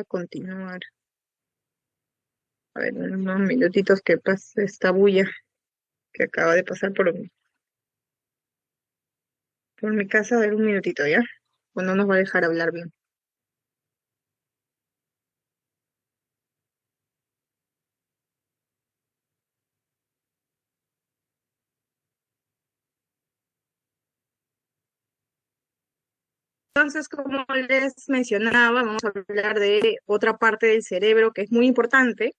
a continuar. A ver, unos minutitos que pase esta bulla que acaba de pasar por mi casa. A ver, un minutito, ¿ya? O no nos va a dejar hablar bien. Entonces, como les mencionaba, vamos a hablar de otra parte del cerebro que es muy importante,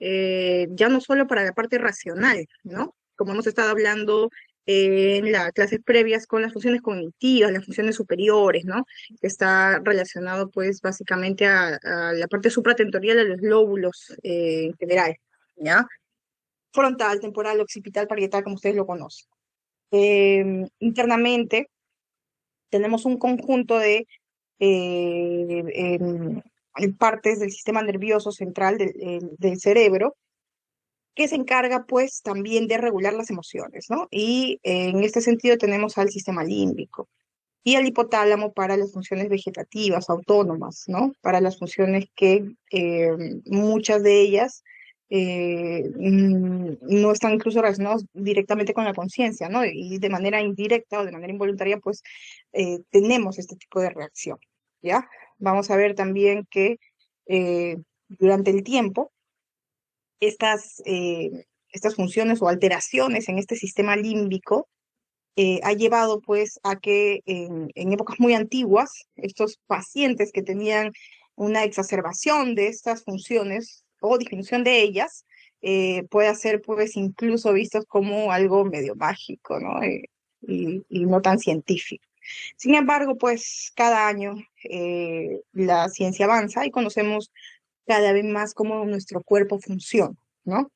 ya no solo para la parte racional, ¿no? Como hemos estado hablando en las clases previas con las funciones cognitivas, las funciones superiores, ¿no? Que está relacionado, pues, básicamente a la parte supratentorial de los lóbulos en general, ¿ya? Frontal, temporal, occipital, parietal, como ustedes lo conocen. Internamente tenemos un conjunto de partes del sistema nervioso central del cerebro que se encarga pues también de regular las emociones, ¿no? Y en este sentido tenemos al sistema límbico y al hipotálamo para las funciones vegetativas, autónomas, ¿no? Para las funciones que muchas de ellas no están incluso relacionadas directamente con la conciencia, ¿no? Y de manera indirecta o de manera involuntaria, pues tenemos este tipo de reacción, ¿ya? Vamos a ver también que durante el tiempo, estas funciones o alteraciones en este sistema límbico ha llevado pues a que en épocas muy antiguas estos pacientes que tenían una exacerbación de estas funciones o disminución de ellas pueda ser pues incluso vistos como algo medio mágico, ¿no? Y no tan científico. Sin embargo, pues cada año la ciencia avanza y conocemos cada vez más cómo nuestro cuerpo funciona, ¿no?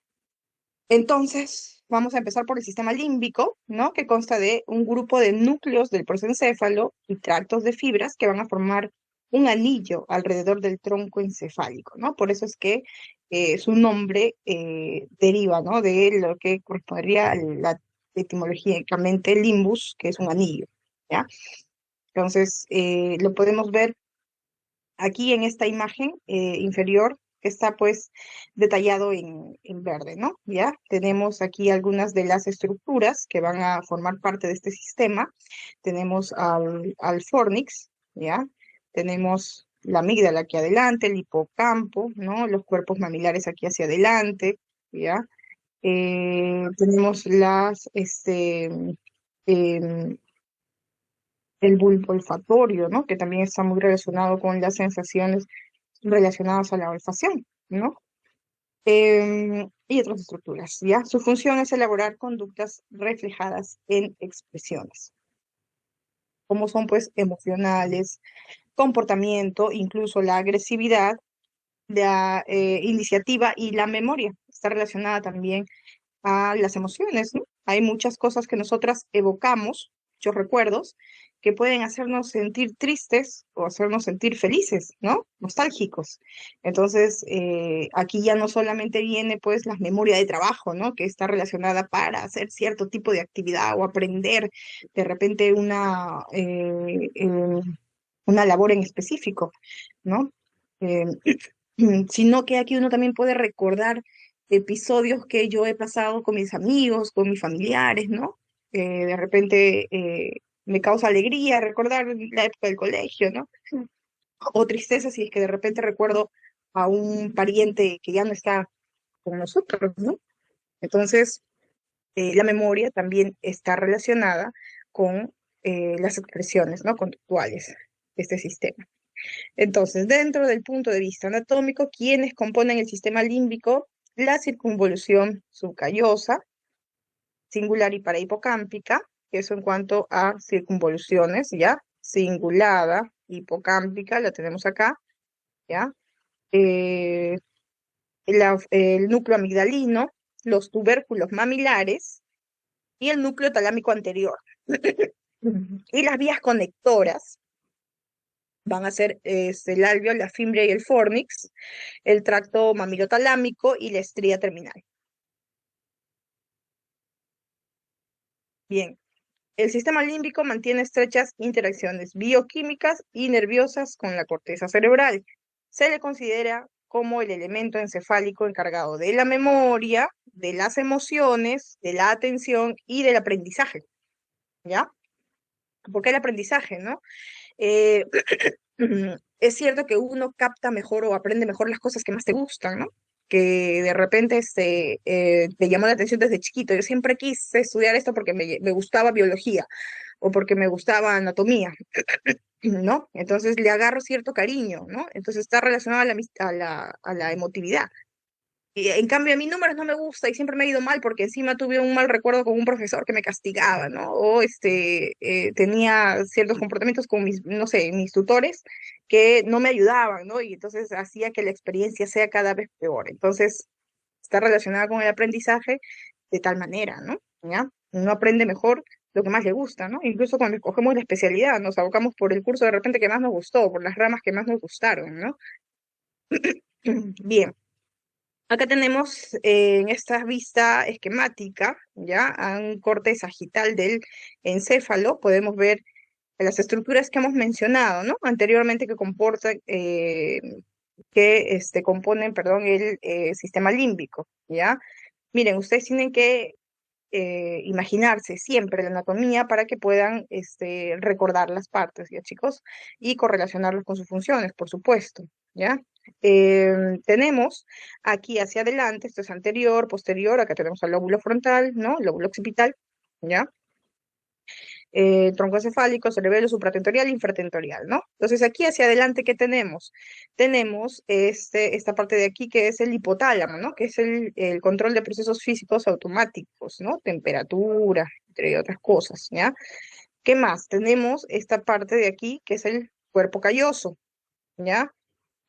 Entonces, vamos a empezar por el sistema límbico, ¿no? Que consta de un grupo de núcleos del prosencéfalo y tractos de fibras que van a formar un anillo alrededor del tronco encefálico, ¿no? Por eso es que su nombre deriva, ¿no? De lo que correspondería a la etimológicamente limbus, que es un anillo, ¿ya? Entonces, lo podemos ver aquí en esta imagen inferior que está pues detallado en verde, ¿no? Ya tenemos aquí algunas de las estructuras que van a formar parte de este sistema. Tenemos al fornix, ¿ya? Tenemos la amígdala aquí adelante, el hipocampo, ¿no? Los cuerpos mamilares aquí hacia adelante, ¿ya? Tenemos em, el bulbo olfatorio, ¿no? Que también está muy relacionado con las sensaciones relacionadas a la olfacción, ¿no? Y otras estructuras, ¿ya? Su función es elaborar conductas reflejadas en expresiones, como son, pues, emocionales, comportamiento, incluso la agresividad, la iniciativa y la memoria. Está relacionada también a las emociones, ¿no? Hay muchas cosas que nosotras evocamos, muchos recuerdos, que pueden hacernos sentir tristes o hacernos sentir felices, ¿no? Nostálgicos. Entonces, aquí ya no solamente viene pues la memoria de trabajo, ¿no? Que está relacionada para hacer cierto tipo de actividad o aprender de repente una labor en específico, ¿no? Eh, sino que aquí uno también puede recordar episodios que yo he pasado con mis amigos, con mis familiares, ¿no? De repente me causa alegría recordar la época del colegio, ¿no? O tristeza si es que de repente recuerdo a un pariente que ya no está con nosotros, ¿no? Entonces, la memoria también está relacionada con las expresiones, ¿no? Conductuales de este sistema. Entonces, dentro del punto de vista anatómico, ¿quiénes componen el sistema límbico? La circunvolución subcallosa, singular y parahipocámpica, eso en cuanto a circunvoluciones, ¿ya? Cingulada, hipocámpica, la tenemos acá, ¿ya? Eh, el núcleo amigdalino, los tubérculos mamilares y el núcleo talámico anterior. Y las vías conectoras van a ser el alveo, la fimbria y el fornix, el tracto mamilotalámico y la estría terminal. Bien, el sistema límbico mantiene estrechas interacciones bioquímicas y nerviosas con la corteza cerebral. se le considera como el elemento encefálico encargado de la memoria, de las emociones, de la atención y del aprendizaje, ¿ya? ¿Por qué el aprendizaje, no? Eh, es cierto que uno capta mejor o aprende mejor las cosas que más te gustan, ¿no? Que de repente te llamó la atención desde chiquito. Yo siempre quise estudiar esto porque me gustaba biología o porque me gustaba anatomía, ¿no? Entonces le agarro cierto cariño, ¿no? Entonces está relacionado a la emotividad. Y en cambio, a mí números no me gusta y siempre me ha ido mal porque encima tuve un mal recuerdo con un profesor que me castigaba, ¿no? O tenía ciertos comportamientos con mis, no sé, mis tutores que no me ayudaban, ¿no? Y entonces hacía que la experiencia sea cada vez peor. Entonces, está relacionada con el aprendizaje de tal manera, ¿no? ¿Ya? Uno aprende mejor lo que más le gusta, ¿no? Incluso cuando escogemos la especialidad, nos abocamos por el curso de repente que más nos gustó, por las ramas que más nos gustaron, ¿no? Bien. Acá tenemos en esta vista esquemática, ya, a un corte sagital del encéfalo, podemos ver las estructuras que hemos mencionado, ¿no? Anteriormente que comportan, componen, perdón, el sistema límbico, ¿ya? Miren, ustedes tienen que imaginarse siempre la anatomía para que puedan recordar las partes, ¿ya, chicos? Y correlacionarlos con sus funciones, por supuesto, ¿ya? Tenemos aquí hacia adelante, esto es anterior, posterior, acá tenemos el lóbulo frontal, ¿no? El lóbulo occipital, ¿ya? Tronco encefálico, cerebelo, supratentorial, infratentorial, ¿no? Entonces aquí hacia adelante, ¿qué tenemos? Tenemos esta parte de aquí que es el hipotálamo, ¿no? Que es el control de procesos físicos automáticos, ¿no? Temperatura, entre otras cosas, ¿ya? ¿Qué más? Tenemos esta parte de aquí que es el cuerpo calloso, ¿ya?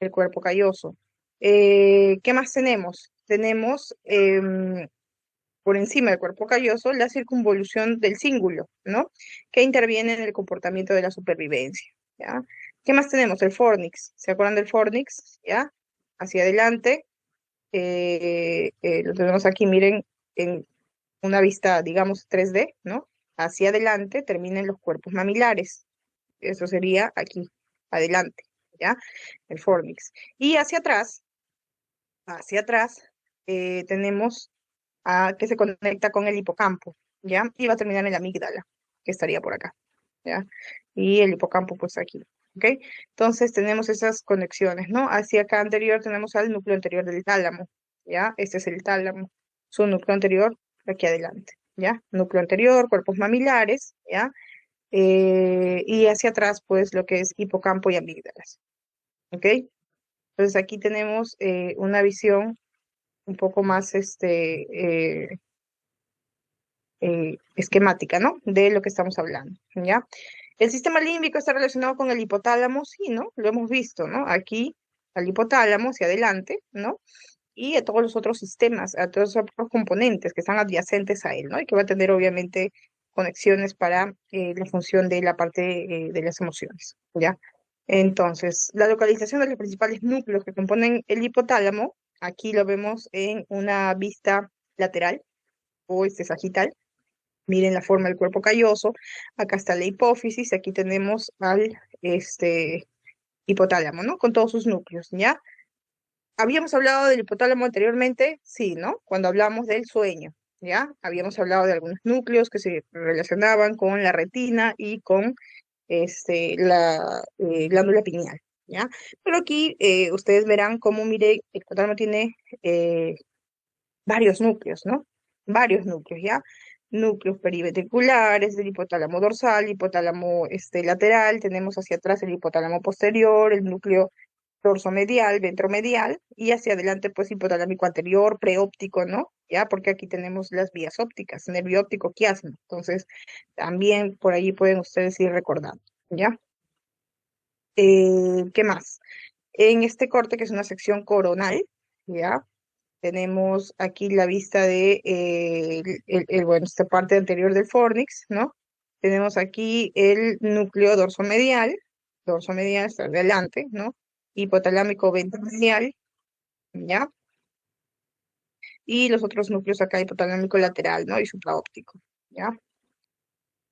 El cuerpo calloso. ¿Qué más tenemos? Tenemos por encima del cuerpo calloso la circunvolución del cíngulo, ¿no? Que interviene en el comportamiento de la supervivencia, ¿ya? ¿Qué más tenemos? El fornix. ¿Se acuerdan del fornix? ¿Ya? Hacia adelante. Lo tenemos aquí, miren, en una vista, digamos, 3D, ¿no? Hacia adelante terminan los cuerpos mamilares. Eso sería aquí, adelante, ¿ya? El fornix. Y hacia atrás, tenemos que se conecta con el hipocampo, ¿ya? Y va a terminar en la amígdala, que estaría por acá, ¿ya? Y el hipocampo, pues aquí, ¿ok? Entonces tenemos esas conexiones, ¿no? Hacia acá anterior tenemos al núcleo anterior del tálamo, ¿ya? Este es el tálamo, su núcleo anterior, aquí adelante, ¿ya? Núcleo anterior, cuerpos mamilares, ¿ya? Y hacia atrás, pues, lo que es hipocampo y amígdalas, ¿ok? Entonces aquí tenemos una visión un poco más esquemática, ¿no? De lo que estamos hablando, ¿ya? El sistema límbico está relacionado con el hipotálamo, sí, ¿no? Lo hemos visto, ¿no? Aquí al hipotálamo hacia adelante, ¿no? Y a todos los otros sistemas, a todos los otros componentes que están adyacentes a él, ¿no? Y que va a tener obviamente conexiones para la función de la parte de las emociones, ¿ya? Entonces, la localización de los principales núcleos que componen el hipotálamo, aquí lo vemos en una vista lateral o sagital. Miren la forma del cuerpo calloso. Acá está la hipófisis, aquí tenemos al hipotálamo, ¿no? Con todos sus núcleos, ¿ya? ¿Habíamos hablado del hipotálamo anteriormente? Sí, ¿no? Cuando hablamos del sueño, ¿ya? Habíamos hablado de algunos núcleos que se relacionaban con la retina y con la glándula pineal, ¿ya? Pero aquí ustedes verán cómo, mire, el hipotálamo tiene varios núcleos, ¿no? Varios núcleos, ¿ya? Núcleos periventriculares del hipotálamo dorsal, hipotálamo lateral, tenemos hacia atrás el hipotálamo posterior, el núcleo dorsomedial, ventromedial, y hacia adelante, pues, hipotalámico anterior, preóptico, ¿no? ¿Ya? Porque aquí tenemos las vías ópticas, nervio óptico, quiasma. Entonces, también por ahí pueden ustedes ir recordando, ¿ya? ¿Qué más? En este corte, que es una sección coronal, ¿ya? Tenemos aquí la vista de bueno, esta parte anterior del fornix, ¿no? Tenemos aquí el núcleo dorsomedial está adelante, ¿no? Hipotalámico ventromedial, ¿ya? Y los otros núcleos acá, hipotalámico lateral, ¿no? Y supraóptico, ¿ya?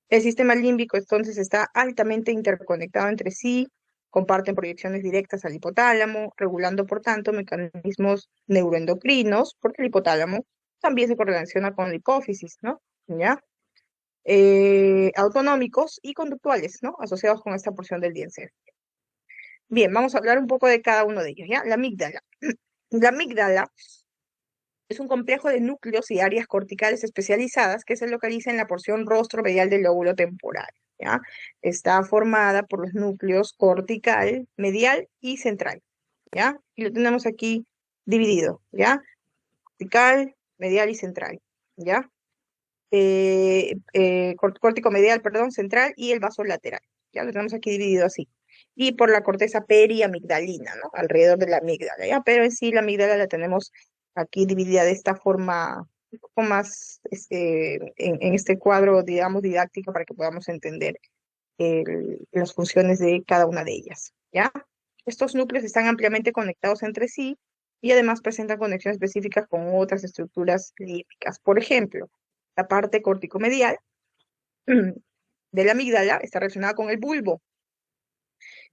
El sistema límbico entonces está altamente interconectado entre sí, comparten proyecciones directas al hipotálamo, regulando, por tanto, mecanismos neuroendocrinos, porque el hipotálamo también se correlaciona con la hipófisis, ¿no? ¿Ya? Autonómicos y conductuales, ¿no? Asociados con esta porción del diencero. Bien, vamos a hablar un poco de cada uno de ellos, ¿ya? La amígdala. La amígdala es un complejo de núcleos y áreas corticales especializadas que se localiza en la porción rostro-medial del lóbulo temporal, ¿ya? Está formada por los núcleos cortical, medial y central, ¿ya? Y lo tenemos aquí dividido, ¿ya? Cortical, medial y central, ¿ya? Córtico medial, perdón, central y el vaso lateral, ¿ya? Lo tenemos aquí dividido así. Y por la corteza periamigdalina, ¿no? Alrededor de la amígdala, ¿ya? Pero en sí la amígdala la tenemos aquí dividida de esta forma un poco más en este cuadro, digamos, didáctico para que podamos entender las funciones de cada una de ellas, ¿ya? Estos núcleos están ampliamente conectados entre sí y además presentan conexiones específicas con otras estructuras límbicas. Por ejemplo, la parte corticomedial de la amígdala está relacionada con el bulbo.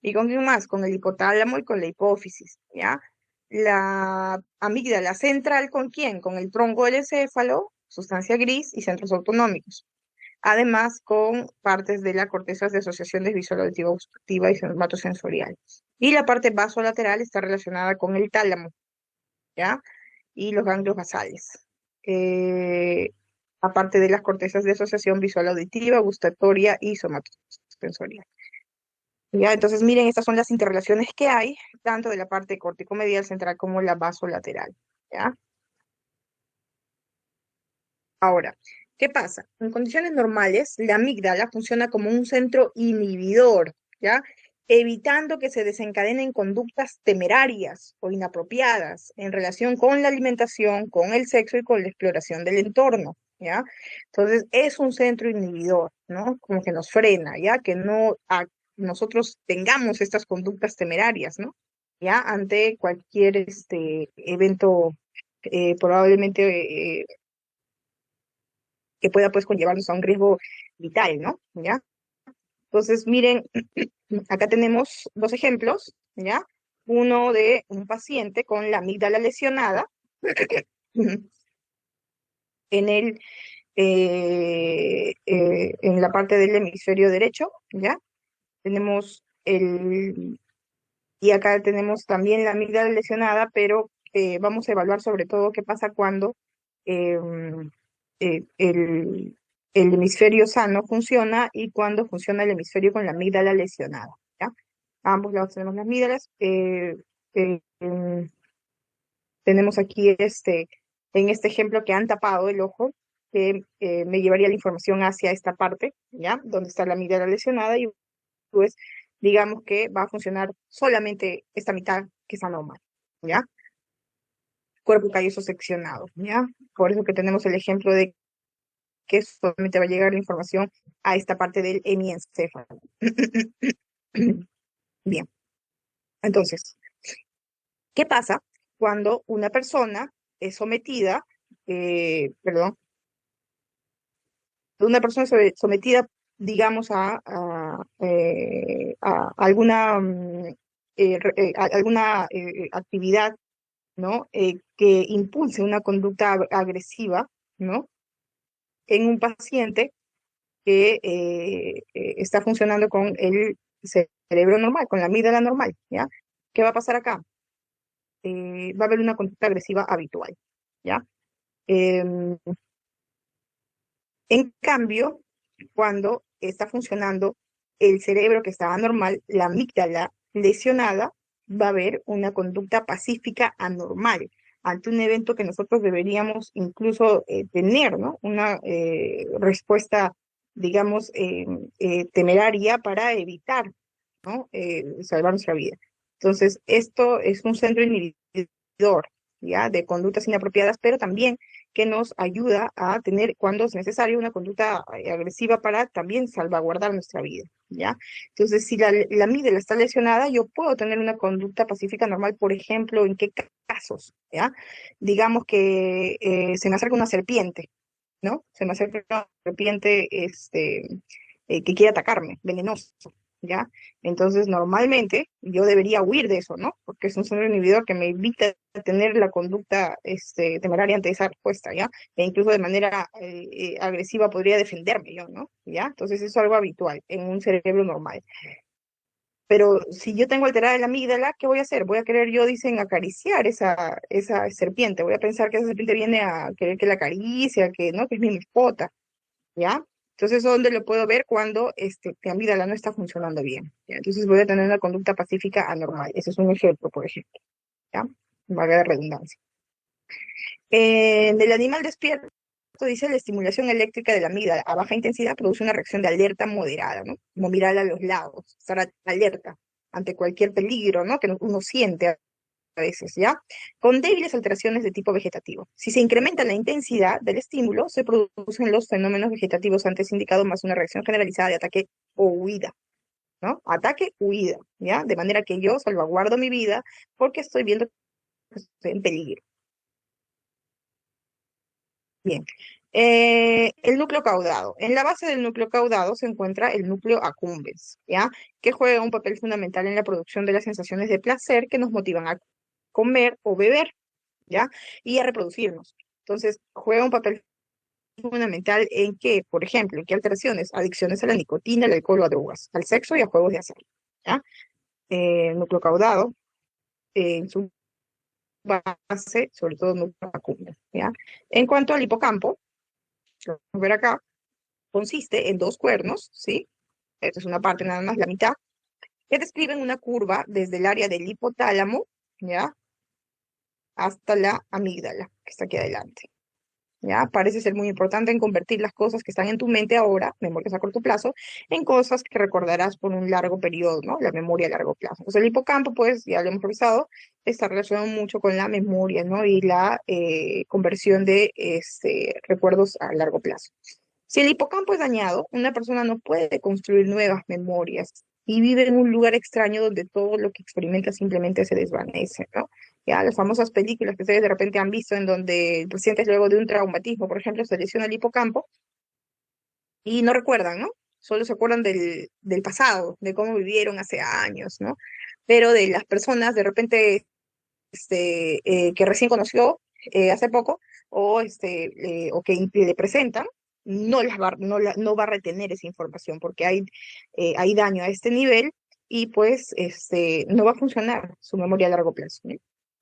¿Y con quién más? Con el hipotálamo y con la hipófisis, ¿ya? La amígdala central, ¿con quién? Con el tronco del encéfalo, sustancia gris y centros autonómicos. Además, con partes de la corteza de asociaciones visual, auditiva, gustativa y somatosensorial. Y la parte vasolateral está relacionada con el tálamo, ¿ya? Y los ganglios basales. Eh, aparte de las cortezas de asociación visual, auditiva, gustatoria y somatosensorial. ¿Ya? Entonces, miren, estas son las interrelaciones que hay, tanto de la parte corticomedial central como la vasolateral, ¿ya? Ahora, ¿qué pasa? En condiciones normales, la amígdala funciona como un centro inhibidor, ¿ya? Evitando que se desencadenen conductas temerarias o inapropiadas en relación con la alimentación, con el sexo y con la exploración del entorno, ¿ya? Entonces, es un centro inhibidor, ¿no? Como que nos frena, ¿ya? Que no nosotros tengamos estas conductas temerarias, ¿no? ¿Ya? Ante cualquier evento probablemente que pueda pues conllevarnos a un riesgo vital, ¿no? ¿Ya? Entonces, miren, acá tenemos dos ejemplos, ¿ya? Uno de un paciente con la amígdala lesionada en en la parte del hemisferio derecho, ¿ya? Tenemos y acá tenemos también la amígdala lesionada, pero vamos a evaluar sobre todo qué pasa cuando em, el hemisferio sano funciona y cuando funciona el hemisferio con la amígdala lesionada, ¿ya? A ambos lados tenemos las amígdalas. Tenemos aquí en este ejemplo que han tapado el ojo, que me llevaría la información hacia esta parte, ¿ya? Donde está la amígdala lesionada y pues digamos que va a funcionar solamente esta mitad que está normal, ¿ya? Cuerpo calloso seccionado, ¿ya? Por eso que tenemos el ejemplo de que solamente va a llegar la información a esta parte del hemiencéfalo. Bien, entonces, ¿qué pasa cuando una persona es sometida, perdón, una persona sometida, digamos, a alguna, alguna actividad, ¿no? Que impulse una conducta agresiva, ¿no? En un paciente que está funcionando con el cerebro normal, con la amígdala normal, ¿ya? ¿Qué va a pasar acá? Va a haber una conducta agresiva habitual, ¿ya? Em, en cambio, cuando está funcionando el cerebro que estaba normal, la amígdala lesionada, va a haber una conducta pacífica anormal ante un evento que nosotros deberíamos incluso tener, ¿no? Una respuesta, digamos, temeraria para evitar, ¿no? Salvar nuestra vida. Entonces, esto es un centro inhibidor, ¿ya? De conductas inapropiadas, pero también que nos ayuda a tener, cuando es necesario, una conducta agresiva para también salvaguardar nuestra vida, ¿ya? Entonces, si la amígdala está lesionada, yo puedo tener una conducta pacífica normal, por ejemplo, ¿en qué casos? ¿Ya? Digamos que se me acerca una serpiente, ¿no? Se me acerca una serpiente que quiere atacarme, venenoso, ¿ya? Entonces, normalmente yo debería huir de eso, ¿no? Porque es un centro inhibidor que me evita tener la conducta temeraria ante esa respuesta, ¿ya? E incluso de manera agresiva podría defenderme yo, ¿no? ¿Ya? Entonces, eso es algo habitual en un cerebro normal. Pero si yo tengo alterada la amígdala, ¿qué voy a hacer? Voy a querer yo, dicen, acariciar esa serpiente. Voy a pensar que esa serpiente viene a querer que la acaricie, a que, ¿no? Que es mi mascota, ¿ya? Entonces, ¿dónde lo puedo ver? Cuando mi amígdala no está funcionando bien, ¿ya? Entonces voy a tener una conducta pacífica anormal. Ese es un ejemplo, por ejemplo, ¿ya? Valga la redundancia. En el animal despierto, dice la estimulación eléctrica de la amígdala a baja intensidad produce una reacción de alerta moderada, ¿no? Como mirar a los lados, estar alerta ante cualquier peligro, ¿no? Que uno siente a veces, ¿ya? Con débiles alteraciones de tipo vegetativo. Si se incrementa la intensidad del estímulo, se producen los fenómenos vegetativos antes indicados, más una reacción generalizada de ataque o huida, ¿no? Ataque, huida, ¿ya? De manera que yo salvaguardo mi vida porque estoy viendo que estoy en peligro. Bien. El núcleo caudado. En la base del núcleo caudado se encuentra el núcleo accumbens, ¿ya? Que juega un papel fundamental en la producción de las sensaciones de placer que nos motivan a comer o beber, ¿ya? Y a reproducirnos. Entonces, juega un papel fundamental en que, por ejemplo, en qué alteraciones, adicciones a la nicotina, al alcohol o a drogas, al sexo y a juegos de azar, ¿ya? El núcleo caudado, en su base, sobre todo núcleo accumbens, ¿ya? En cuanto al hipocampo, lo vamos a ver acá, consiste en dos cuernos, ¿sí? Esta es una parte nada más, la mitad, que describen una curva desde el área del hipotálamo, ¿ya? Hasta la amígdala, que está aquí adelante. ¿Ya? Parece ser muy importante en convertir las cosas que están en tu mente ahora, memorias a corto plazo, en cosas que recordarás por un largo periodo, ¿no? La memoria a largo plazo. Pues el hipocampo, pues, ya lo hemos revisado, está relacionado mucho con la memoria, ¿no? Y la conversión de recuerdos a largo plazo. Si el hipocampo es dañado, una persona no puede construir nuevas memorias y vive en un lugar extraño donde todo lo que experimenta simplemente se desvanece, ¿no? Ya las famosas películas que ustedes de repente han visto en donde el paciente luego de un traumatismo, por ejemplo, se lesiona el hipocampo y no recuerdan, ¿no? Solo se acuerdan del pasado, de cómo vivieron hace años, ¿no? Pero de las personas de repente que recién conoció hace poco o que le presentan, no va a retener esa información porque hay daño a este nivel y pues no va a funcionar su memoria a largo plazo, ¿no?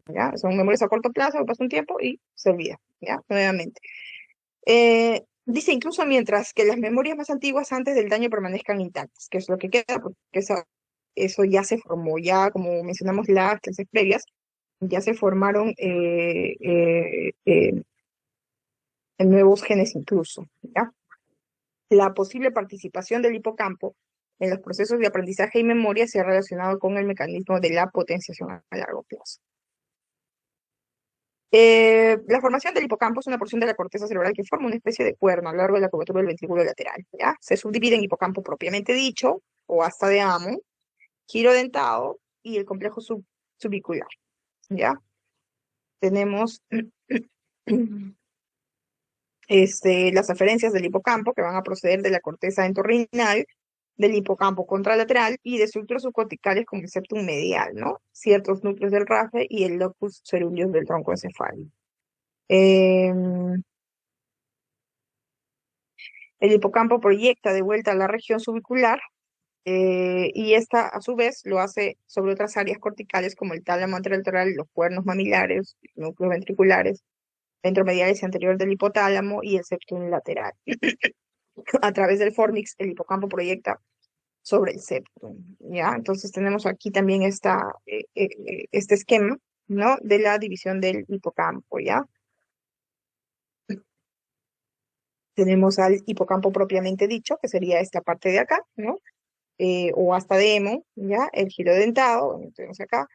¿Ya? Son memorias a corto plazo, pasa un tiempo y se olvida, ¿ya? Nuevamente. Dice incluso mientras que las memorias más antiguas antes del daño permanezcan intactas, que es lo que queda, porque eso ya se formó, ya como mencionamos las clases previas, ya se formaron en nuevos genes incluso, ¿ya? La posible participación del hipocampo en los procesos de aprendizaje y memoria se ha relacionado con el mecanismo de la potenciación a largo plazo. La formación del hipocampo es una porción de la corteza cerebral que forma una especie de cuerno a lo largo de la curvatura del ventrículo lateral, ¿ya? Se subdivide en hipocampo propiamente dicho, o asta de Amo, giro dentado y el complejo subicular, ¿ya? Tenemos las aferencias del hipocampo que van a proceder de la corteza entorrinal, del hipocampo contralateral y de estructuras subcorticales como el septum medial, ¿no? Ciertos núcleos del RAFE y el locus ceruleus del tronco encefálico. Em, el hipocampo proyecta de vuelta a la región subicular y esta a su vez lo hace sobre otras áreas corticales como el tálamo anterolateral, los cuernos mamilares, los núcleos ventriculares, ventromediales y anterior del hipotálamo y el septum lateral. A través del fornix, el hipocampo proyecta sobre el septum, ¿ya? Entonces tenemos aquí también este esquema, ¿no? De la división del hipocampo, ¿ya? Tenemos al hipocampo propiamente dicho, que sería esta parte de acá, ¿no? O hasta demo, ¿ya? El giro dentado, bueno, tenemos acá,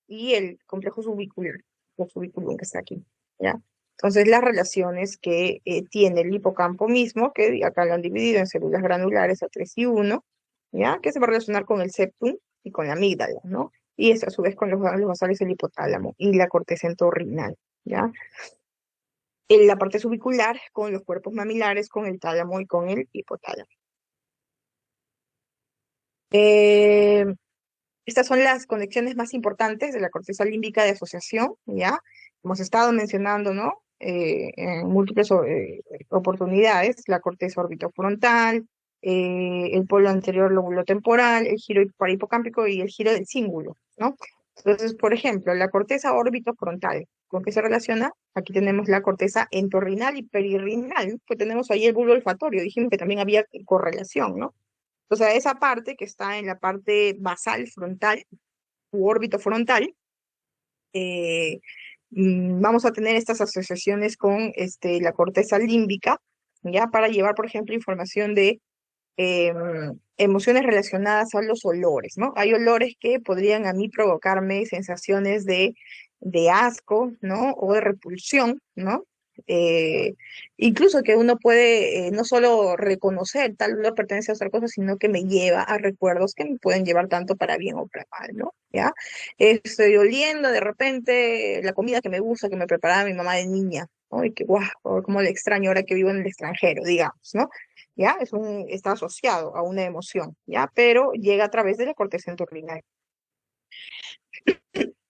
y el complejo subicular, o subiculum que está aquí, ¿ya? Entonces, las relaciones que tiene el hipocampo mismo, que acá lo han dividido en células granulares A3 y 1, ¿ya? Que se va a relacionar con el septum y con la amígdala, ¿no? Y eso a su vez con los ganglios basales del hipotálamo y la corteza entorrinal, ¿ya? En la parte subicular con los cuerpos mamilares, con el tálamo y con el hipotálamo. Eh, Estas son las conexiones más importantes de la corteza límbica de asociación, ¿ya? Hemos estado mencionando, ¿no? En múltiples oportunidades, la corteza orbitofrontal, el polo anterior lóbulo temporal, el giro parahipocámpico y el giro del cíngulo, ¿no? Entonces, por ejemplo, la corteza orbitofrontal, ¿con qué se relaciona? Aquí tenemos la corteza entorrinal y perirrinal, pues tenemos ahí el bulbo olfatorio, dijimos que también había correlación, ¿no? O sea, esa parte que está en la parte basal frontal u órbito frontal, eh, vamos a tener estas asociaciones con la corteza límbica, ¿ya? Para llevar, por ejemplo, información de emociones relacionadas a los olores, ¿no? Hay olores que podrían a mí provocarme sensaciones de asco, ¿no? O de repulsión, ¿no? Eh, Incluso que uno puede no solo reconocer tal olor pertenece a otra cosa, sino que me lleva a recuerdos que me pueden llevar tanto para bien o para mal, ¿no? ¿Ya? Estoy oliendo de repente la comida que me gusta, que me preparaba mi mamá de niña, ¿no? Y que, guau, cómo le extraño ahora que vivo en el extranjero, digamos, ¿no? ¿Ya? Está asociado a una emoción, ¿ya? Pero llega a través de la corteza entorrinal.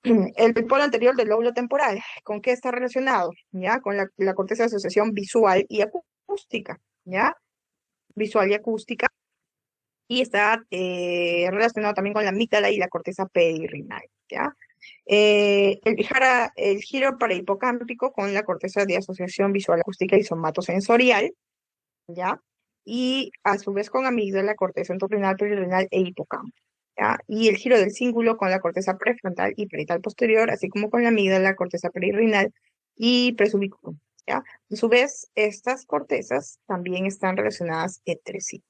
El polo anterior del lóbulo temporal, ¿con qué está relacionado? ¿Ya? Con la corteza de asociación visual y acústica, ¿ya? Visual y acústica, y está relacionado también con la amígdala y la corteza perirrinal, ¿ya? El giro parahipocámpico con la corteza de asociación visual, acústica y somatosensorial, ¿ya? Y a su vez con amígdala, corteza entorrinal, perirenal e hipocampo, ¿ya? Y el giro del cíngulo con la corteza prefrontal y parietal posterior, así como con la amígdala, corteza perirenal y presubicúmulo, ¿ya? A su vez, estas cortezas también están relacionadas entre sí.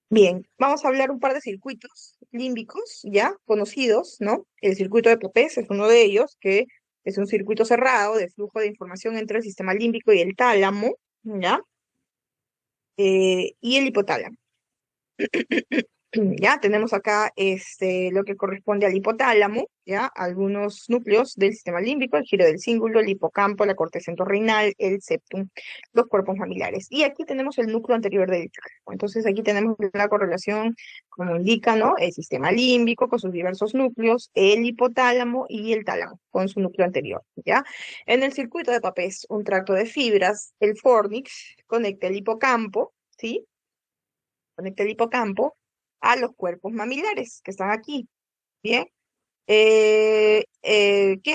Bien, vamos a hablar un par de circuitos límbicos ya conocidos, ¿no? El circuito de Papez es uno de ellos, que es un circuito cerrado de flujo de información entre el sistema límbico y el tálamo, ¿ya? Y el hipotálamo. Ya tenemos acá lo que corresponde al hipotálamo, ya algunos núcleos del sistema límbico, el giro del cíngulo, el hipocampo, la corteza entorrinal, el septum, los cuerpos mamilares. Y aquí tenemos el núcleo anterior del tálamo. Entonces aquí tenemos la correlación, como indica, ¿no? El sistema límbico con sus diversos núcleos, el hipotálamo y el tálamo con su núcleo anterior, ¿ya? En el circuito de Papez, un tracto de fibras, el fornix conecta el hipocampo, ¿sí? Conecta el hipocampo a los cuerpos mamilares que están aquí, ¿bien? Que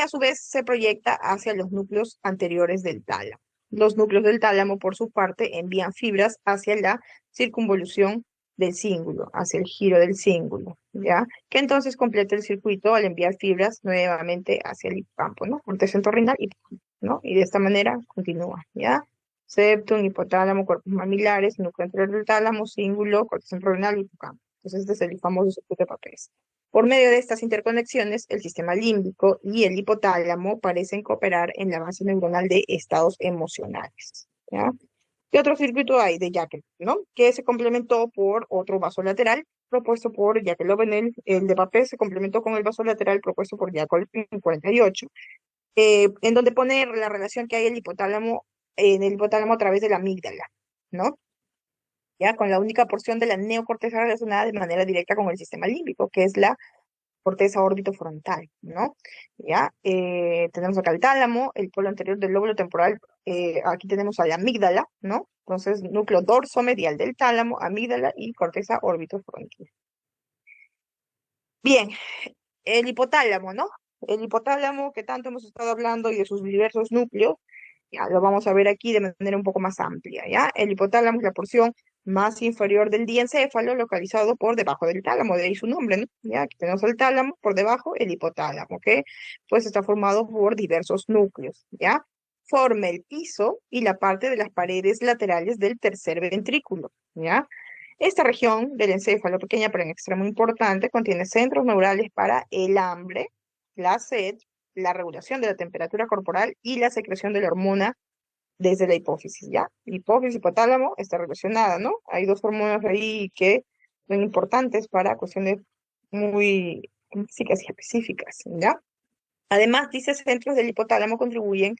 a su vez se proyecta hacia los núcleos anteriores del tálamo. Los núcleos del tálamo, por su parte, envían fibras hacia la circunvolución del cíngulo, hacia el giro del cíngulo, ¿ya? Que entonces completa el circuito al enviar fibras nuevamente hacia el hipocampo, ¿no? Corteza entorrinal, ¿no? Y de esta manera continúa, ¿ya? Septum, hipotálamo, cuerpos mamilares, núcleo anterior del tálamo, cíngulo, corteza entorrinal, hipocampo. Entonces, este es el famoso circuito de papel. Por medio de estas interconexiones, el sistema límbico y el hipotálamo parecen cooperar en la base neuronal de estados emocionales, ¿ya? ¿Qué otro circuito hay de Jacquel, ¿no? Que se complementó por otro vaso lateral propuesto por Jacquel Ovenel. El de papel se complementó con el vaso lateral propuesto por Jacquel en 48, en donde pone la relación que hay en el hipotálamo a través de la amígdala, ¿no? Ya con la única porción de la neocorteza relacionada de manera directa con el sistema límbico, que es la corteza orbitofrontal, ¿no? Ya, tenemos acá el tálamo, el polo anterior del lóbulo temporal, aquí tenemos a la amígdala, ¿no? Entonces, núcleo dorsomedial del tálamo, amígdala y corteza orbitofrontal. Bien, el hipotálamo, ¿no? El hipotálamo que tanto hemos estado hablando y de sus diversos núcleos, ya lo vamos a ver aquí de manera un poco más amplia, ¿ya? El hipotálamo es la porción más inferior del diencéfalo, localizado por debajo del tálamo, de ahí su nombre, ¿no? Ya, aquí tenemos el tálamo, por debajo el hipotálamo, ¿ok? Pues está formado por diversos núcleos, ¿ya? Forma el piso y la parte de las paredes laterales del tercer ventrículo, ¿ya? Esta región del encéfalo, pequeña pero en extremo importante, contiene centros neurales para el hambre, la sed, la regulación de la temperatura corporal y la secreción de la hormona desde la hipófisis, ¿ya? Hipófisis y hipotálamo está relacionada, ¿no? Hay dos hormonas ahí que son importantes para cuestiones muy físicas y específicas, ¿ya? Además, dice centros del hipotálamo contribuyen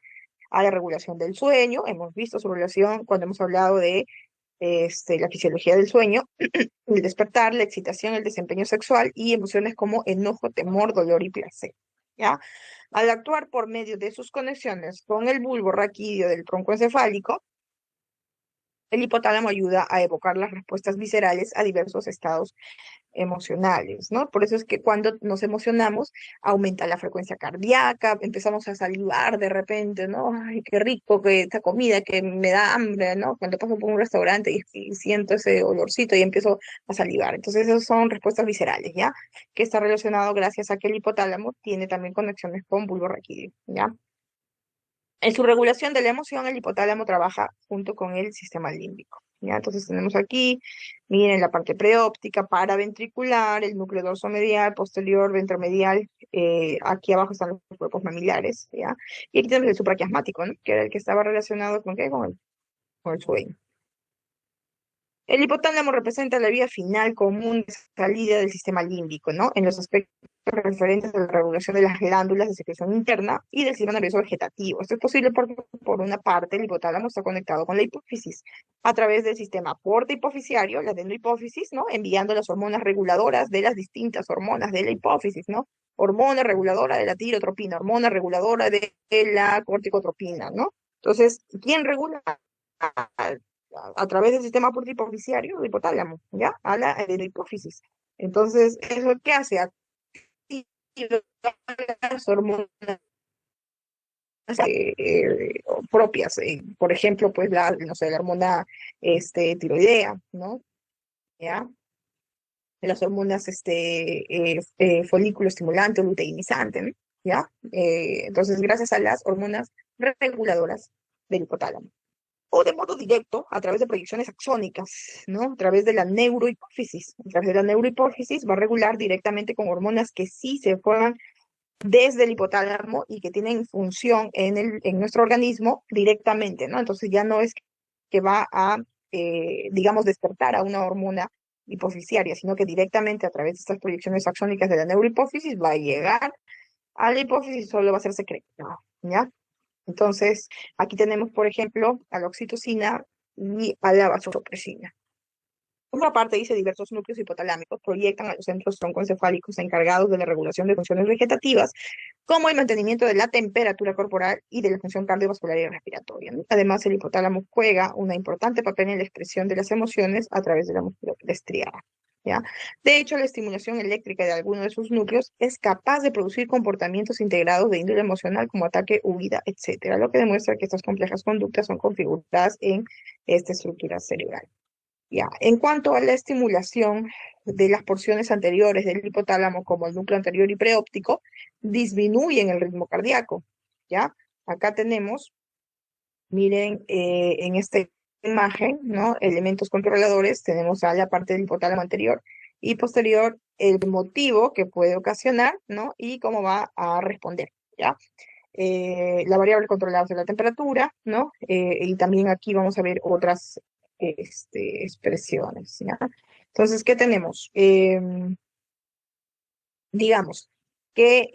a la regulación del sueño. Hemos visto su relación cuando hemos hablado de la fisiología del sueño, el despertar, la excitación, el desempeño sexual y emociones como enojo, temor, dolor y placer. ¿Ya? Al actuar por medio de sus conexiones con el bulbo raquídeo del tronco encefálico, el hipotálamo ayuda a evocar las respuestas viscerales a diversos estados emocionales, ¿no? Por eso es que cuando nos emocionamos aumenta la frecuencia cardíaca, empezamos a salivar de repente, ¿no? Ay, qué rico que esta comida que me da hambre, ¿no? Cuando paso por un restaurante y siento ese olorcito y empiezo a salivar. Entonces, esas son respuestas viscerales, ¿ya? Que está relacionado gracias a que el hipotálamo tiene también conexiones con bulbo raquídeo, ¿ya? En su regulación de la emoción, el hipotálamo trabaja junto con el sistema límbico. ¿Ya? Entonces tenemos aquí, miren, la parte preóptica, paraventricular, el núcleo dorsomedial, posterior, ventromedial, aquí abajo están los cuerpos mamilares, ¿ya? Y aquí tenemos el supraquiasmático, ¿no? Que era el que estaba relacionado con, ¿qué? Con el sueño. El hipotálamo representa la vía final común de salida del sistema límbico, ¿no? En los aspectos referentes a la regulación de las glándulas de secreción interna y del sistema nervioso vegetativo. Esto es posible porque, por una parte, el hipotálamo está conectado con la hipófisis a través del sistema porta-hipoficiario, la dendrohipófisis, ¿no? Enviando las hormonas reguladoras de las distintas hormonas de la hipófisis, ¿no? Hormona reguladora de la tirotropina, hormona reguladora de la corticotropina, ¿no? Entonces, ¿quién regula? A través del sistema porta-hipoficiario, el hipotálamo, ¿ya? A la hipófisis. Entonces, ¿eso qué hace? Activa las hormonas propias, por ejemplo, pues no sé, la hormona tiroidea, ¿no? ¿Ya? Las hormonas folículo estimulante o luteinizante, ¿no? ¿Ya? Entonces, gracias a las hormonas reguladoras del hipotálamo o de modo directo a través de proyecciones axónicas, ¿no? A través de la neurohipófisis. A través de la neurohipófisis va a regular directamente con hormonas que sí se forman desde el hipotálamo y que tienen función en nuestro organismo directamente, ¿no? Entonces ya no es que va a, digamos, despertar a una hormona hipofisiaria, sino que directamente a través de estas proyecciones axónicas de la neurohipófisis va a llegar a la hipófisis y solo va a ser secretado, ¿ya? Entonces, aquí tenemos, por ejemplo, a la oxitocina y a la vasopresina. Por una parte, dice, diversos núcleos hipotalámicos proyectan a los centros troncoencefálicos encargados de la regulación de funciones vegetativas, como el mantenimiento de la temperatura corporal y de la función cardiovascular y respiratoria, ¿no? Además, el hipotálamo juega un importante papel en la expresión de las emociones a través de la musculatura estriada, ¿ya? De hecho, la estimulación eléctrica de alguno de sus núcleos es capaz de producir comportamientos integrados de índole emocional como ataque, huida, etcétera, lo que demuestra que estas complejas conductas son configuradas en esta estructura cerebral. Ya, en cuanto a la estimulación de las porciones anteriores del hipotálamo, como el núcleo anterior y preóptico, disminuyen el ritmo cardíaco. ¿Ya? Acá tenemos, miren, en esta imagen, ¿no? Elementos controladores, tenemos a la parte del hipotálamo anterior y posterior el motivo que puede ocasionar, ¿no? Y cómo va a responder, ¿ya? La variable controlada es la temperatura, ¿no? Y también aquí vamos a ver otras expresiones, ¿ya? Entonces, ¿qué tenemos? Digamos que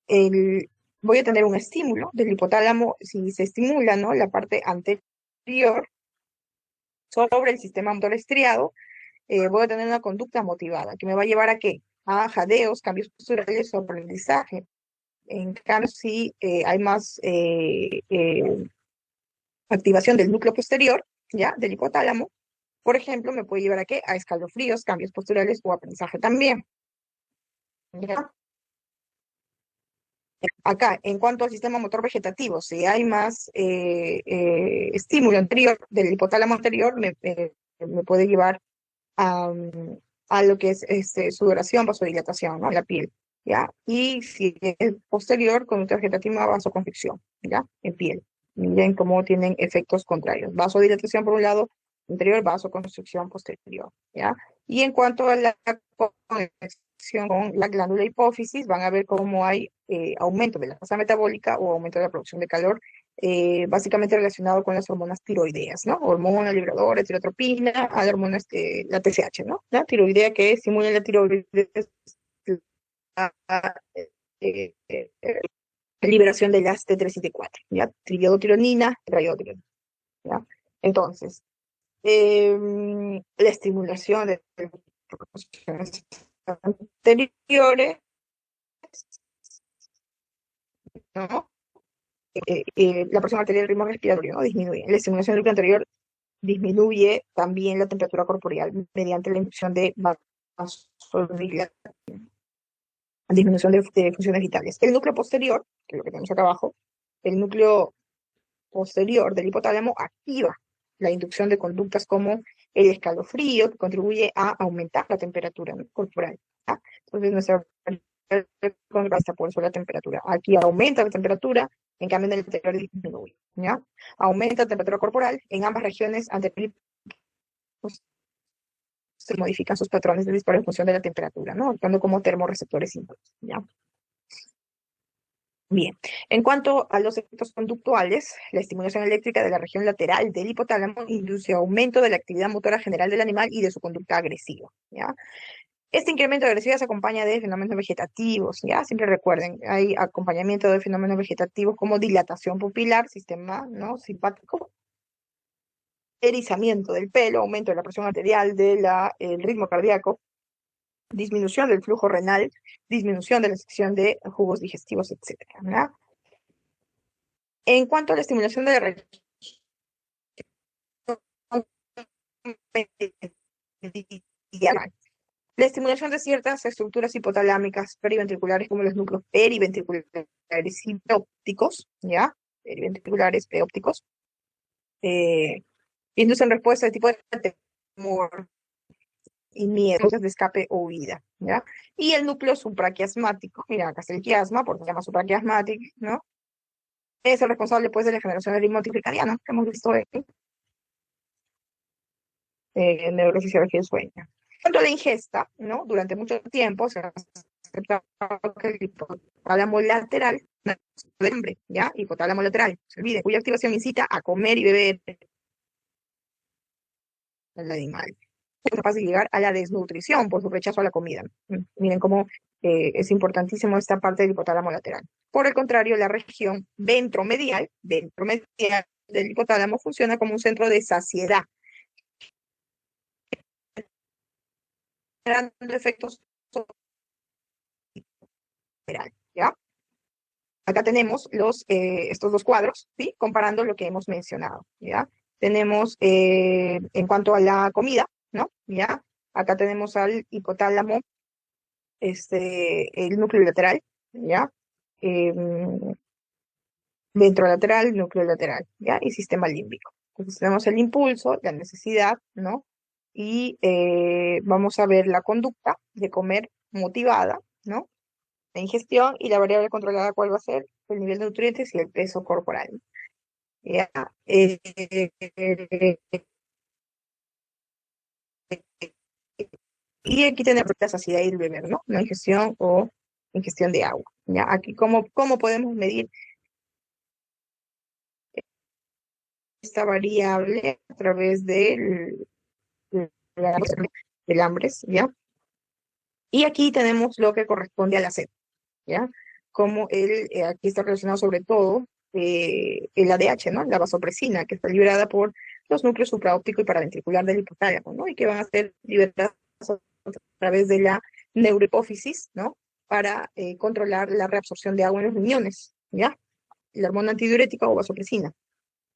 el, voy a tener un estímulo del hipotálamo, si se estimula, ¿no? La parte anterior sobre el sistema motor estriado, voy a tener una conducta motivada que me va a llevar a qué? A jadeos, cambios posturales o aprendizaje. En cambio, si hay más activación del núcleo posterior, ¿ya? Del hipotálamo, por ejemplo, me puede llevar a qué? A escalofríos, cambios posturales o aprendizaje también, ¿ya? Acá, en cuanto al sistema motor vegetativo, si hay más estímulo anterior del hipotálamo anterior, me puede llevar a lo que es sudoración, vasodilatación, ¿no? En la piel, ¿ya? Y si es posterior, conducta vegetativa, vasoconstricción, ¿ya? En piel. Miren cómo tienen efectos contrarios. Vasodilatación por un lado, anterior, vasoconstricción posterior, ¿ya? Y en cuanto a la conexión con la glándula hipófisis, van a ver cómo hay aumento de la tasa metabólica o aumento de la producción de calor básicamente relacionado con las hormonas tiroideas, ¿no? Hormona libradora, tirotropina, a la hormona, la TSH, ¿no? La tiroidea que estimula la tiroides, la eh, eh, eh, liberación de las T3 y T4, ¿ya? Triodotironina, triodotironina, ¿ya? Entonces, la estimulación de funciones anteriores, ¿no? La presión arterial y el ritmo respiratorio, ¿no? Disminuye. La estimulación del núcleo anterior disminuye también la temperatura corporal mediante la inducción de vasodilatación, disminución de funciones vitales. El núcleo posterior, que es lo que tenemos acá abajo, el núcleo posterior del hipotálamo activa la inducción de conductas como el escalofrío, que contribuye a aumentar la temperatura, ¿no?, corporal. ¿Ya? Entonces, nuestra contrasta por eso la temperatura. Aquí aumenta la temperatura, en cambio en el interior disminuye. ¿Ya? Aumenta la temperatura corporal en ambas regiones anteriores, se modifican sus patrones de disparo en función de la temperatura, ¿no? Actuando como termorreceptores simples. ¿Ya? Bien, en cuanto a los efectos conductuales, la estimulación eléctrica de la región lateral del hipotálamo induce aumento de la actividad motora general del animal y de su conducta agresiva, ¿ya? Este incremento de agresividad se acompaña de fenómenos vegetativos, ¿ya? Siempre recuerden, hay acompañamiento de fenómenos vegetativos como dilatación pupilar, sistema, ¿no?, simpático, erizamiento del pelo, aumento de la presión arterial, el ritmo cardíaco, disminución del flujo renal, disminución de la sección de jugos digestivos, etcétera, ¿ya? En cuanto a la estimulación de la región meridiana, la estimulación de ciertas estructuras hipotalámicas periventriculares como los núcleos periventriculares y preópticos, ¿ya? Periventriculares preópticos, inducen respuesta de tipo de temor y miedo de escape o huida, ¿ya? Y el núcleo supraquiasmático, mira, acá está el quiasma, porque se llama supraquiasmático, ¿no? Es el responsable, pues, de la generación del ritmo circadiano, que hemos visto en neurofisiología del sueño. En cuanto a la ingesta, ¿no? Durante mucho tiempo se ha aceptado que el hipotálamo lateral, no, de hambre, ¿ya? Hipotálamo lateral, se olvide, cuya activación incita a comer y beber al animal. Es capaz de llegar a la desnutrición por su rechazo a la comida. Miren cómo es importantísimo esta parte del hipotálamo lateral. Por el contrario, la región ventromedial del hipotálamo funciona como un centro de saciedad, generando efectos laterales, ¿ya? Acá tenemos estos dos cuadros, ¿sí? Comparando lo que hemos mencionado, ¿ya? Tenemos, en cuanto a la comida, ¿no? ¿Ya? Acá tenemos al hipotálamo, el núcleo lateral, ¿ya? Ventrolateral, núcleo lateral, ¿ya? Y sistema límbico. Entonces tenemos el impulso, la necesidad, ¿no? Y vamos a ver la conducta de comer motivada, ¿no? La ingestión y la variable controlada, ¿cuál va a ser? El nivel de nutrientes y el peso corporal. ¿Ya? Y aquí tenemos la saciedad y el beber, ¿no? La ingestión o ingestión de agua. ¿Ya? Aquí, ¿cómo podemos medir esta variable? A través del hambre, ¿ya? Y aquí tenemos lo que corresponde a la sed, ¿ya? Como aquí está relacionado sobre todo el ADH, ¿no? La vasopresina, que está liberada por los núcleos supraóptico y paraventricular del hipotálamo, ¿no? Y que van a ser liberadas a través de la neurohipófisis, ¿no? Para controlar la reabsorción de agua en los riñones, ¿ya? La hormona antidiurética o vasopresina,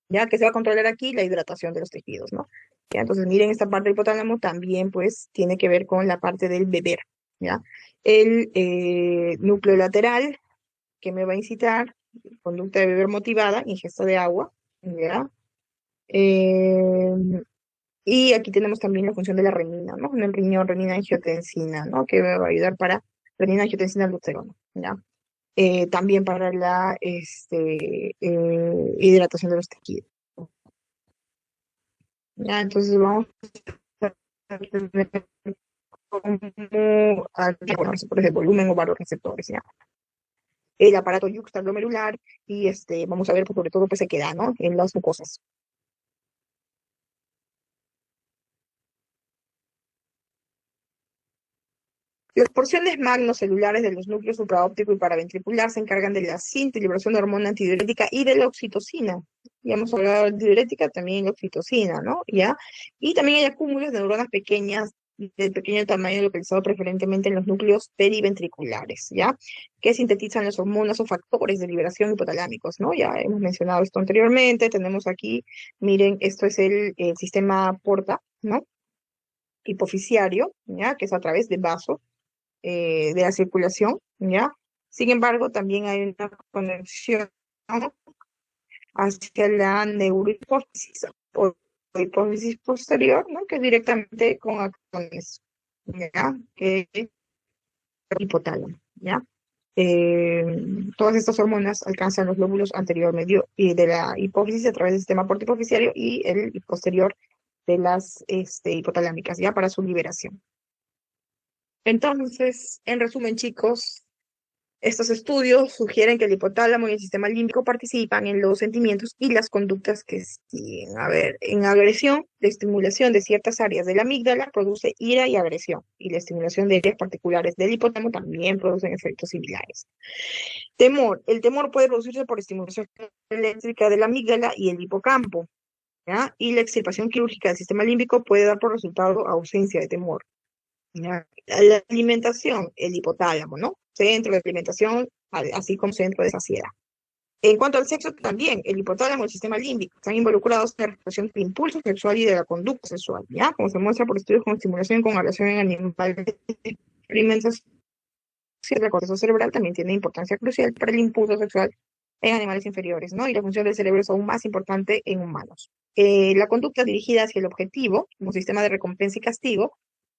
¿ya? Que se va a controlar aquí la hidratación de los tejidos, ¿no? ¿Ya? Entonces, miren, esta parte del hipotálamo también, pues, tiene que ver con la parte del beber, ¿ya? El núcleo lateral, que me va a incitar, conducta de beber motivada, ingesta de agua, ¿ya? Eh, y aquí tenemos también la función de la renina, ¿no? En el riñón, renina-angiotensina, ¿no? Que me va a ayudar para renina-angiotensina-aldosterona, ¿ya? También para la hidratación de los tejidos. ¿Ya? Entonces vamos a tener como algunos receptores de volumen o varios receptores, ¿ya? El aparato yuxtaglomerular y vamos a ver, pues, sobre todo, pues se queda, ¿no? En las mucosas. Las porciones magnocelulares de los núcleos supraóptico y paraventricular se encargan de la síntesis y liberación de hormona antidiurética y de la oxitocina, ya hemos hablado de la diurética, también la oxitocina, ¿no? ¿Ya? Y también hay acúmulos de neuronas pequeñas de pequeño tamaño localizado preferentemente en los núcleos periventriculares, ¿ya? Que sintetizan las hormonas o factores de liberación hipotalámicos, ¿no? Ya hemos mencionado esto anteriormente, tenemos aquí, miren, esto es el sistema porta, ¿no? Hipofisiario, ¿ya? Que es a través de vasos de la circulación, ¿ya? Sin embargo, también hay una conexión hacia la neurohipófisis o hipófisis posterior, ¿no? Que es directamente con acciones, ¿ya? Que es el hipotálamo, ¿ya? Eh, Todas estas hormonas alcanzan los lóbulos anterior medio y de la hipófisis a través del sistema portohipofisiario y el posterior de las hipotalámicas, ¿ya? Para su liberación. Entonces, en resumen, chicos, estos estudios sugieren que el hipotálamo y el sistema límbico participan en los sentimientos y las conductas que siguen. A ver, en agresión, la estimulación de ciertas áreas de la amígdala produce ira y agresión, y la estimulación de áreas particulares del hipotálamo también producen efectos similares. Temor. El temor puede producirse por estimulación eléctrica de la amígdala y el hipocampo, ¿ya? Y la extirpación quirúrgica del sistema límbico puede dar por resultado ausencia de temor. ¿Ya? La alimentación, el hipotálamo, ¿no? Centro de alimentación, así como centro de saciedad. En cuanto al sexo, también el hipotálamo y el sistema límbico están involucrados en la regulación del impulso sexual y de la conducta sexual, ¿ya? Como se muestra por estudios con estimulación con relación en animales de experimentación, la corteza cerebral también tiene importancia crucial para el impulso sexual en animales inferiores, ¿no? Y la función del cerebro es aún más importante en humanos. La conducta dirigida hacia el objetivo, como sistema de recompensa y castigo,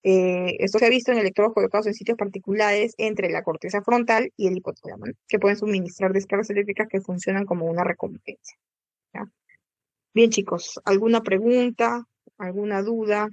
esto se ha visto en electrodos colocados en sitios particulares entre la corteza frontal y el hipotálamo, ¿no? Que pueden suministrar descargas eléctricas que funcionan como una recompensa, ¿ya? Bien, chicos, ¿alguna pregunta? ¿Alguna duda?